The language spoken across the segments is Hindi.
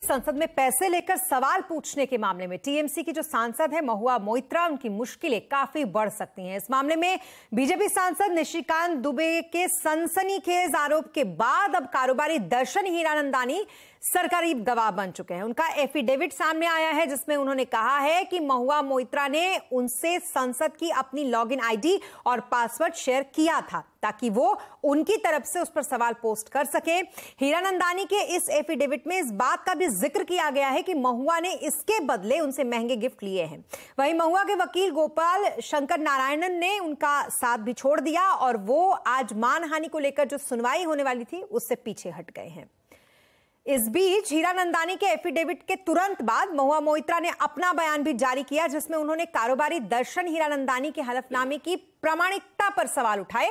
संसद में पैसे लेकर सवाल पूछने के मामले में टीएमसी की जो सांसद है महुआ मोइत्रा, उनकी मुश्किलें काफी बढ़ सकती हैं। इस मामले में बीजेपी सांसद निशिकांत दुबे के सनसनीखेज आरोप के बाद अब कारोबारी दर्शन हीरानंदानी सरकारी गवाह बन चुके हैं। उनका एफिडेविट सामने आया है जिसमें उन्होंने कहा है कि महुआ मोइत्रा ने उनसे संसद की अपनी लॉगिन आईडी और पासवर्ड शेयर किया था ताकि वो उनकी तरफ से उस पर सवाल पोस्ट कर सके। हीरानंदानी के इस एफिडेविट में इस बात का भी जिक्र किया गया है कि महुआ ने इसके बदले उनसे महंगे गिफ्ट लिए हैं। वहीं महुआ के वकील गोपाल शंकर नारायणन ने उनका साथ भी छोड़ दिया और वो आज मानहानि को लेकर जो सुनवाई होने वाली थी उससे पीछे हट गए हैं। इस बीच हीरानंदानी के एफिडेविट के तुरंत बाद महुआ मोइत्रा ने अपना बयान भी जारी किया जिसमें उन्होंने कारोबारी दर्शन हीरानंदानी के हलफनामे की प्रामाणिकता पर सवाल उठाए।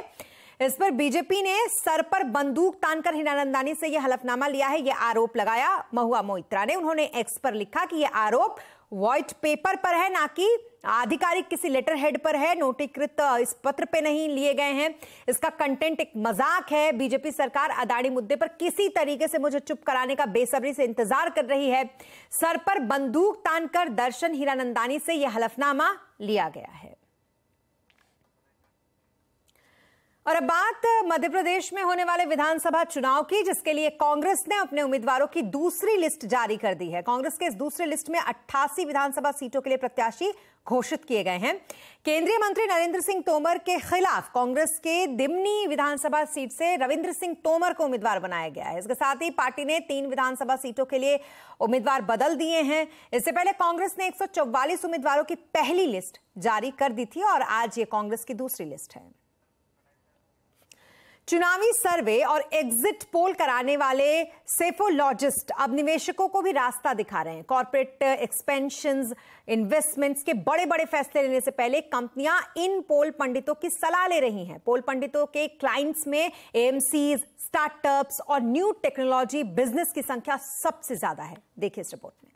इस पर बीजेपी ने सर पर बंदूक तानकर हीरानंदानी से यह हलफनामा लिया है, यह आरोप लगाया महुआ मोइत्रा ने। उन्होंने एक्स पर लिखा कि यह आरोप व्हाइट पेपर पर है, ना कि आधिकारिक किसी लेटर हेड पर है, नोटिकृत इस पत्र पे नहीं लिए गए हैं। इसका कंटेंट एक मजाक है। बीजेपी सरकार अदानी मुद्दे पर किसी तरीके से मुझे चुप कराने का बेसब्री से इंतजार कर रही है। सर पर बंदूक तानकर दर्शन हीरानंदानी से यह हलफनामा लिया गया है। और अब बात मध्य प्रदेश में होने वाले विधानसभा चुनाव की, जिसके लिए कांग्रेस ने अपने उम्मीदवारों की दूसरी लिस्ट जारी कर दी है। कांग्रेस के इस दूसरी लिस्ट में 88 विधानसभा सीटों के लिए प्रत्याशी घोषित किए गए हैं। केंद्रीय मंत्री नरेंद्र सिंह तोमर के खिलाफ कांग्रेस के दिमनी विधानसभा सीट से रविंद्र सिंह तोमर को उम्मीदवार बनाया गया है। इसके साथ ही पार्टी ने 3 विधानसभा सीटों के लिए उम्मीदवार बदल दिए हैं। इससे पहले कांग्रेस ने 144 उम्मीदवारों की पहली लिस्ट जारी कर दी थी और आज ये कांग्रेस की दूसरी लिस्ट है। चुनावी सर्वे और एग्जिट पोल कराने वाले सेफोलॉजिस्ट अब निवेशकों को भी रास्ता दिखा रहे हैं। कॉर्पोरेट एक्सपेंशंस, इन्वेस्टमेंट्स के बड़े बड़े फैसले लेने से पहले कंपनियां इन पोल पंडितों की सलाह ले रही हैं। पोल पंडितों के क्लाइंट्स में एएमसीज, स्टार्टअप्स और न्यू टेक्नोलॉजी बिजनेस की संख्या सबसे ज्यादा है। देखिए इस रिपोर्ट में।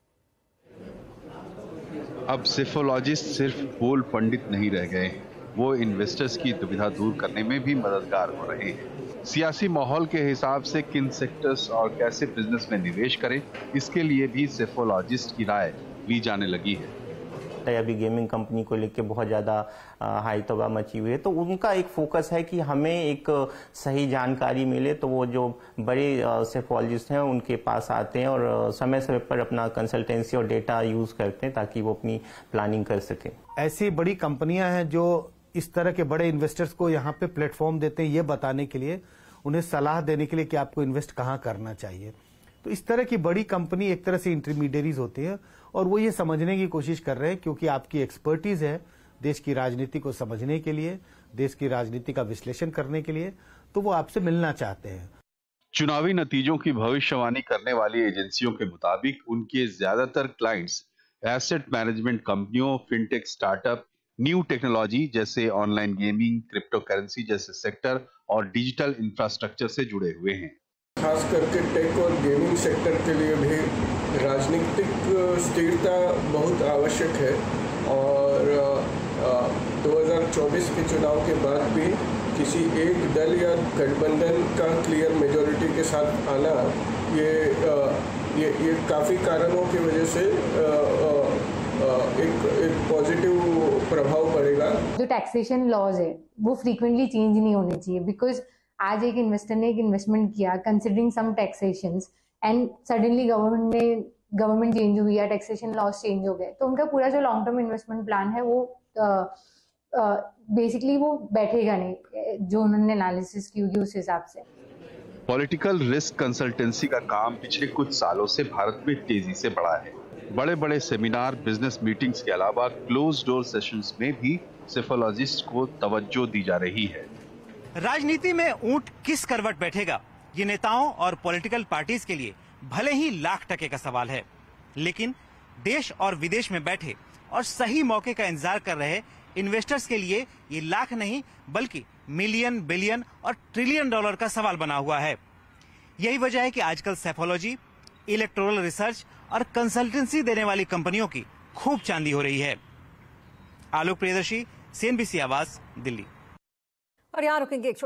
अब सेफोलॉजिस्ट सिर्फ पोल पंडित नहीं रह गए, वो इन्वेस्टर्स की दुविधा दूर करने में भी मददगार हो रहे हैं। सियासी माहौल के हिसाब से किन सेक्टर्स और कैसे बिजनेस में निवेश करें, इसके लिए भी सेफोलॉजिस्ट की राय ली जाने लगी है। अभी गेमिंग कंपनी को लेकर बहुत ज़्यादा हाई तबाह मची हुई है, तो उनका एक फोकस है कि हमें एक सही जानकारी मिले, तो वो जो बड़े सेफोलॉजिस्ट हैं उनके पास आते हैं और समय समय पर अपना कंसल्टेंसी और डेटा यूज़ करते हैं ताकि वो अपनी प्लानिंग कर सकें। ऐसी बड़ी कंपनियां हैं जो इस तरह के बड़े इन्वेस्टर्स को यहाँ पे प्लेटफॉर्म देते हैं, ये बताने के लिए, उन्हें सलाह देने के लिए कि आपको इन्वेस्ट कहाँ करना चाहिए। तो इस तरह की बड़ी कंपनी एक तरह से इंटरमीडियरीज होती है और वो ये समझने की कोशिश कर रहे हैं, क्योंकि आपकी एक्सपर्टीज है देश की राजनीति को समझने के लिए, देश की राजनीति का विश्लेषण करने के लिए, तो वो आपसे मिलना चाहते हैं। चुनावी नतीजों की भविष्यवाणी करने वाली एजेंसियों के मुताबिक उनके ज्यादातर क्लाइंट्स एसेट मैनेजमेंट कंपनियों, फिनटेक स्टार्टअप, न्यू टेक्नोलॉजी जैसे ऑनलाइन गेमिंग, क्रिप्टो करेंसी जैसे सेक्टर और डिजिटल इंफ्रास्ट्रक्चर से जुड़े हुए हैं। खास करके टेक और गेमिंग सेक्टर के लिए भी राजनीतिक स्थिरता बहुत आवश्यक है और 2024 के चुनाव के बाद भी किसी एक दल या गठबंधन का क्लियर मेजॉरिटी के साथ आना, ये काफ़ी कारणों की वजह से एक पॉजिटिव प्रभाव पड़ेगा। जो टैक्सेशन लॉज है वो फ्रीक्वेंटली चेंज नहीं होने चाहिए, बिकॉज आज एक इन्वेस्टर ने एक इन्वेस्टमेंट किया considering some taxations and suddenly government change हुई या टैक्सेशन लॉज चेंज हो गए, तो उनका पूरा जो लॉन्ग टर्म इन्वेस्टमेंट प्लान है वो बेसिकली वो बैठेगा नहीं, जो उन्होंने एनालिसिस की होगी उस हिसाब से। पॉलिटिकल रिस्क कंसल्टेंसी का काम पिछले कुछ सालों से भारत में तेजी से बढ़ा है। बड़े बड़े सेमिनार, बिजनेस मीटिंग्स के अलावा क्लोज डोर सेशंस में भी सेफोलॉजिस्ट को तवज्जो दी जा रही है। राजनीति में ऊंट किस करवट बैठेगा, ये नेताओं और पॉलिटिकल पार्टीज के लिए भले ही लाख टके का सवाल है, लेकिन देश और विदेश में बैठे और सही मौके का इंतजार कर रहे इन्वेस्टर्स के लिए ये लाख नहीं बल्कि मिलियन, बिलियन और ट्रिलियन डॉलर का सवाल बना हुआ है। यही वजह है कि आजकल सेफोलॉजी, इलेक्टोरल रिसर्च और कंसल्टेंसी देने वाली कंपनियों की खूब चांदी हो रही है। आलोक प्रियदर्शी, CNBC आवाज, दिल्ली। और यहाँ रुकेंगे एक